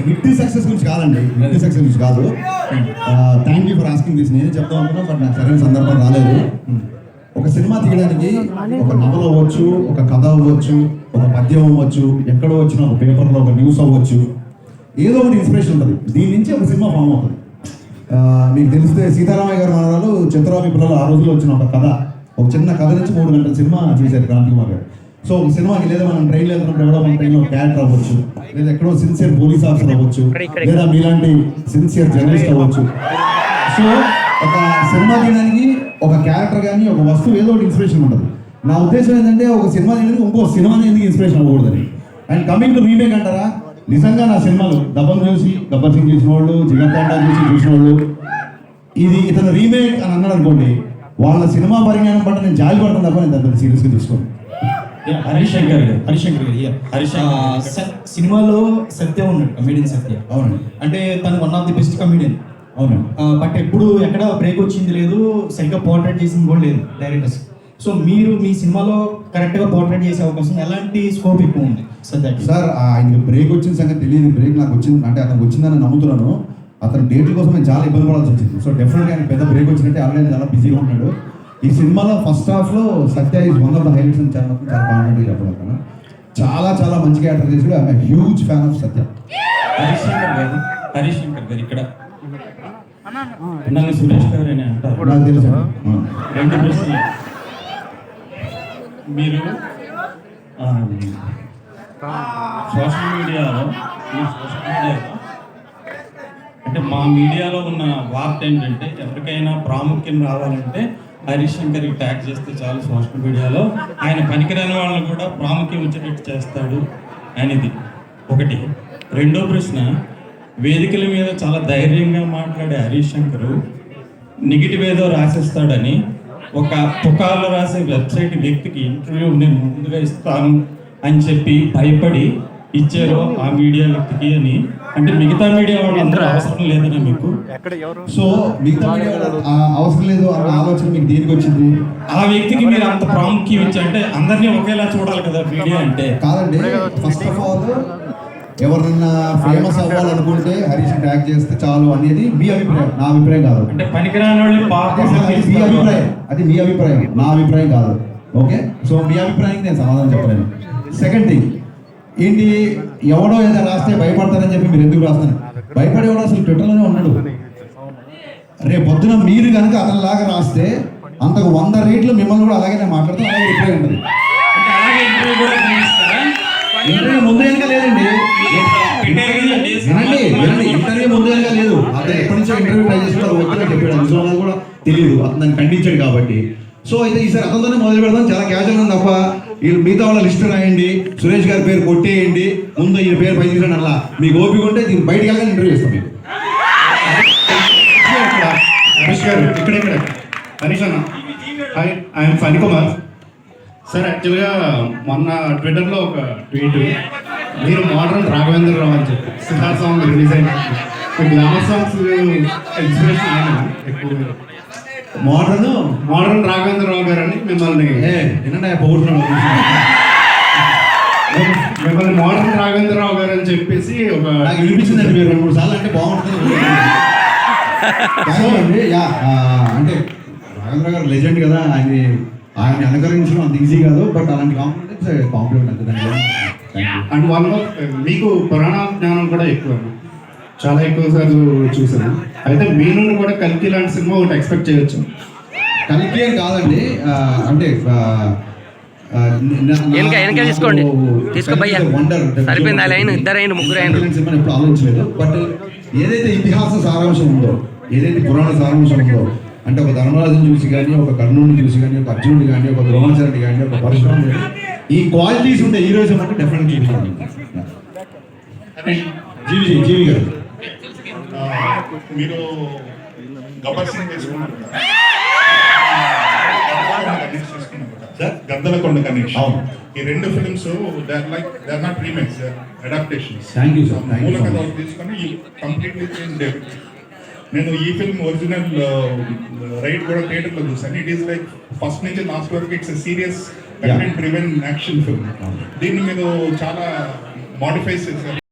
Hit success గురించి కాదండి, hit success గురించి కాదు. Thank you for asking this. నేనే చెప్తా అనుకున్నా, బట్ నాకు సరైన సందర్భం రాలేదు. ఒక సినిమా తీయడానికి ఒక నవల అవ్వచ్చు, ఒక కథ అవ్వచ్చు, ఒక పద్యం అవ్వచ్చు, ఎక్కడో వచ్చిన ఒక పేపర్లో ఒక న్యూస్ అవ్వచ్చు, ఏదో ఒకటి ఇన్స్పిరేషన్ ఉంటుంది. దీని నుంచి ఒక సినిమా ఫామ్ అవుతుంది. మీకు తెలిస్తే సీతారామయ్య గారు మనరాలు చంద్రబాబు పిల్లలు ఆ రోజుల్లో వచ్చిన ఒక కథ, ఒక చిన్న కథ నుంచి 3 గంటల సినిమా చేశారు క్రాంతి కుమార్ గారు. సో ఒక సినిమాకి లేదా మనం ట్రైన్లో వెళ్తున్నప్పుడు ఎవరో మన ట్రైన్లో క్యారెక్టర్ అవ్వచ్చు, లేదా ఎక్కడో సిన్సియర్ పోలీస్ ఆఫీసర్ అవ్వచ్చు, లేదా మీలాంటి సిన్సియర్ జర్నలిస్ట్ అవ్వచ్చు. సో ఒక సినిమా తీయడానికి ఒక క్యారెక్టర్ కానీ ఒక వస్తువు ఏదో ఒకటి ఇన్స్పిరేషన్ ఉంటుంది. నా ఉద్దేశం ఏంటంటే ఒక సినిమా తీయడానికి ఇంకో సినిమాని ఎందుకు ఇన్స్పిరేషన్ అవ్వకూడదని. అండ్ కమింగ్ టు రీమేక్ అంటారా, నిజంగా నా సినిమాలు దబ్బం చూసి గబ్బర్ సింగ్ చూసిన వాళ్ళు, జిగర్తాండా చూసిన వాళ్ళు, ఇది ఇతను రీమేక్ అని అన్నాడు అనుకోండి, వాళ్ళ సినిమా పరిజ్ఞానం పట్ల నేను జాలి పడతాను తప్ప నేను దాన్ని సీరియస్గా తీసుకోండి. హరీష్ శంకర్ సినిమాలో సత్య ఉన్నాడు, కమెడియన్ సత్య. అవునండి. అంటే తను one of the best comedian. అవునండి. బట్ ఎప్పుడు ఎక్కడ బ్రేక్ వచ్చింది లేదు, సరిగ్గా పోర్ట్రేట్ చేసింది కూడా లేదు డైరెక్టర్స్. సో మీరు మీ సినిమాలో కరెక్ట్గా పోర్ట్రేట్ చేసే అవకాశం, ఎలాంటి స్కోప్ ఎక్కువ ఉంది సార్? ఆయనకి బ్రేక్ వచ్చిన సంగతి తెలియదు. బ్రేక్ నాకు వచ్చింది అంటే అతనికి వచ్చిందని నమ్ముతున్నాను. అతను డేట్ల కోసం నేను చాలా ఇబ్బంది పడాల్సి వచ్చింది. సో డెఫినెట్గా ఆయన పెద్ద బ్రేక్ వచ్చినట్టే ఆల్రెడీ చాలా బిజీగా ఉన్నాడు. ఈ సినిమాలో ఫస్ట్ హాఫ్లో Satya is one of the highlights అని చాలా కాన్ఫిడెంట్గా చెప్పగలను. చాలా చాలా మంచి క్యారెక్టర్ చేసాడు. I'm huge fan of Satya. Harish Shankar garu ఇక్కడ నన్ను సురేష్ గారు అని అంటారు. నాకు తెలుసు. 2 ప్రశ్నలు. మీరు సోషల్ మీడియాలో అంటే మా మీడియాలో ఉన్న వార్త ఏంటంటే, ఎవరికైనా ప్రాముఖ్యం రావాలంటే హరీష్ శంకర్కి ట్యాగ్ చేస్తే చాలు సోషల్ మీడియాలో, ఆయన పనికిరాని వాళ్ళని కూడా ప్రాముఖ్యం వచ్చేటట్టు చేస్తాడు అనేది ఒకటి. 2వ ప్రశ్న, వేదికల మీద చాలా ధైర్యంగా మాట్లాడే హరీష్ శంకర్ నెగిటివ్ ఏదో రాసేస్తాడని ఒక పుకార్లు రాసే వెబ్సైట్ వ్యక్తికి ఇంటర్వ్యూ నేను ముందుగా ఇస్తాను అని చెప్పి భయపడి ఇచ్చారు ఆ మీడియా వ్యక్తికి అని. అంటే మిగతా మీడియా వాళ్ళందరూ అవసరం లేదని మీకు, సో మిగతా మీడియా అవసరం లేదు అన్న ఆలోచన మీకు దేనికి వచ్చింది? ఆ వ్యక్తికి మీరు అంత ప్రాముఖ్యం ఇచ్చి, అంటే అందరినీ ఒకేలా చూడాలి కదా మీడియా అంటే. కాదండి, ఫస్ట్ ఆఫ్ ఆల్ ఎవరన్నా ఫేమస్ అవ్వాలనుకుంటే హరీష్ ట్యాగ్ చేస్తే చాలు అనేది మీ అభిప్రాయం, నా అభిప్రాయం కాదు. అంటే పనికిరాని వాళ్ళు మీ అభిప్రాయం, అది మీ అభిప్రాయం, నా అభిప్రాయం కాదు. ఓకే, సో మీ అభిప్రాయానికి నేను సమాధానం చెప్పలేను. సెకండ్ థింగ్ ఏంటి, ఎవడో ఏదో రాస్తే భయపడతారని చెప్పి మీరు ఎందుకు రాస్తారు? భయపడేవాడు అసలు ట్విట్టర్లోనే ఉన్నాడు. రేపు పొద్దున మీరు కనుక అతనిలాగా రాస్తే అంతకు 100 రెట్లు మిమ్మల్ని కూడా అలాగే నేను మాట్లాడుతూ అలాగే రిప్లై ఉంటుంది. ఇంటర్వ్యూ ముందు వెనక లేదండి, వినండి, ఇంటర్వ్యూ ముందు వెనక లేదు. అతను ఎప్పటి నుంచో ఇంటర్వ్యూ ట్రై చేస్తాడు, వచ్చి చెప్పాడు, నిజంగా కూడా తెలియదు, అతను దాన్ని ఖండించాడు కాబట్టి. సో అయితే ఈసారి అతనితోనే మొదలు పెడదాం, చాలా క్యాజువల్ ఉంది తప్ప వీళ్ళు మిగతా వాళ్ళ లిస్టు రాయండి, సురేష్ గారి పేరు కొట్టేయండి, ముందు ఈ పేరు పై తీసుకోండి, అలా మీకు ఓపిక ఉంటే దీన్ని బయటికి వెళ్ళగానే ఇంటర్వ్యూ చేస్తాం మీకు. హరీష్ గారు ఇక్కడ హరీష్ అన్న, hi, I'm Phani Kumar sir. యాక్చువల్గా మొన్న ట్విట్టర్లో ఒక ట్వీట్, మీరు మోడర్న్ రాఘవేంద్రరావు అని చెప్పి సిద్ధార్థ సాంగ్ రిలీజ్ అయిన గ్లామర్ సాంగ్స్ ఇన్స్పిరేషన్ అయినా ఎక్కువ మోడర్న్ రాఘవేంద్రరావు గారు అని మిమ్మల్ని మోడర్న్ రాఘవేంద్రరావు గారు అని చెప్పేసి ఒక వినిపించిందండి. మీరు 2-3 సార్లు అంటే బాగుంటుంది అంటే రాఘవేంద్ర గారు లెజెండ్ కదా, ఆయన అనుకరించడం అంత ఈజీ కాదు, బట్ అలాంటి కాంప్లిమెంట్ అంతే. అండ్ వాళ్ళు మీకు పురాణ జ్ఞానం కూడా ఎక్కువ, చాలా ఎక్కువ సార్లు చూసాను. అయితే మీ నుండి కూడా కల్కి లాంటి సినిమా ఒకటి ఎక్స్పెక్ట్ చేయొచ్చు. కల్కి అని కాదండి, అంటే తీసుకోండి సినిమా ఎప్పుడు ఆలోచించలేదు. బట్ ఏదైతే ఇతిహాస సారాంశం ఉందో, ఏదైతే పురాణ సారాంశం ఉందో, అంటే ఒక ధర్మరాజుని చూసి కానీ, ఒక కర్ణుడిని చూసి కానీ, ఒక అర్జునుడిని కానీ, ఒక ద్రోణాచార్యుని కానీ, ఒక పరశురాముడు కానీ, ఈ క్వాలిటీస్ ఉండే హీరోయిజం అంటే డెఫినెట్గా జీవి గారు. మీరు గబ్బర్ సింగ్ చేసుకున్నారు, గద్దలకొండ గణేష్, ఈ 2 films they are not remakes, they are adaptations. మూల కథ తీసుకొని కంప్లీట్లీ చేంజ్. నేను ఈ ఫిల్మ్ ఒరిజినల్ రైట్ కూడా థియేటర్లో చూసాను. ఇట్ ఈస్ లైక్ ఫస్ట్ నుంచి లాస్ట్ వరకు it's serious content driven action film. దీన్ని మీరు చాలా మాడిఫై చేశారు.